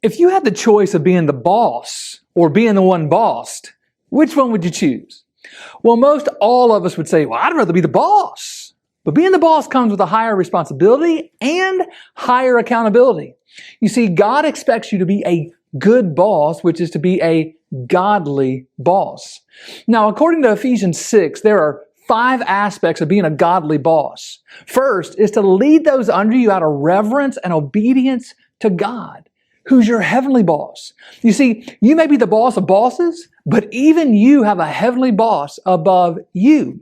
If you had the choice of being the boss or being the one bossed, which one would you choose? Well, most all of us would say, well, I'd rather be the boss. But being the boss comes with a higher responsibility and higher accountability. You see, God expects you to be a good boss, which is to be a godly boss. Now, according to Ephesians 6, there are 5 aspects of being a godly boss. First is to lead those under you out of reverence and obedience to God, who's your heavenly boss. You see, you may be the boss of bosses, but even you have a heavenly boss above you.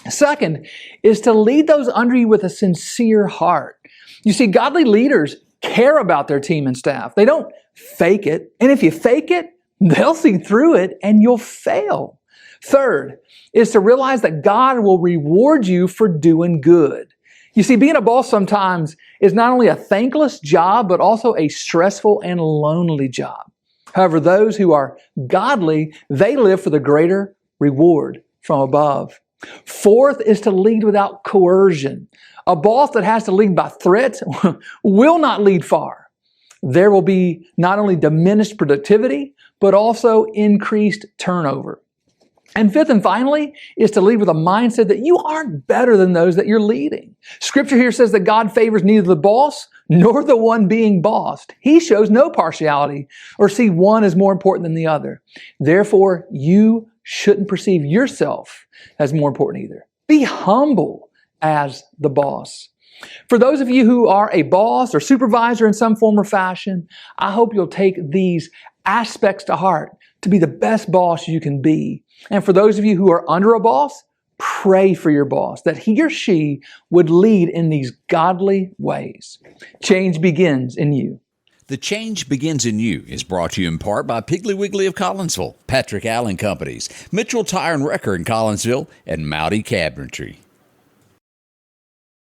Second is to lead those under you with a sincere heart. You see, godly leaders care about their team and staff. They don't fake it. And if you fake it, they'll see through it and you'll fail. Third is to realize that God will reward you for doing good. You see, being a boss sometimes is not only a thankless job, but also a stressful and lonely job. However, those who are godly, they live for the greater reward from above. Fourth is to lead without coercion. A boss that has to lead by threats will not lead far. There will be not only diminished productivity, but also increased turnover. And fifth and finally is to lead with a mindset that you aren't better than those that you're leading. Scripture here says that God favors neither the boss nor the one being bossed. He shows no partiality or see one as more important than the other. Therefore, you shouldn't perceive yourself as more important either. Be humble as the boss. For those of you who are a boss or supervisor in some form or fashion, I hope you'll take these aspects to heart to be the best boss you can be. And for those of you who are under a boss, pray for your boss that he or she would lead in these godly ways. Change begins in you. The Change Begins in You is brought to you in part by Piggly Wiggly of Collinsville, Patrick Allen Companies, Mitchell Tire and Wrecker in Collinsville, and Mowdy Cabinetry.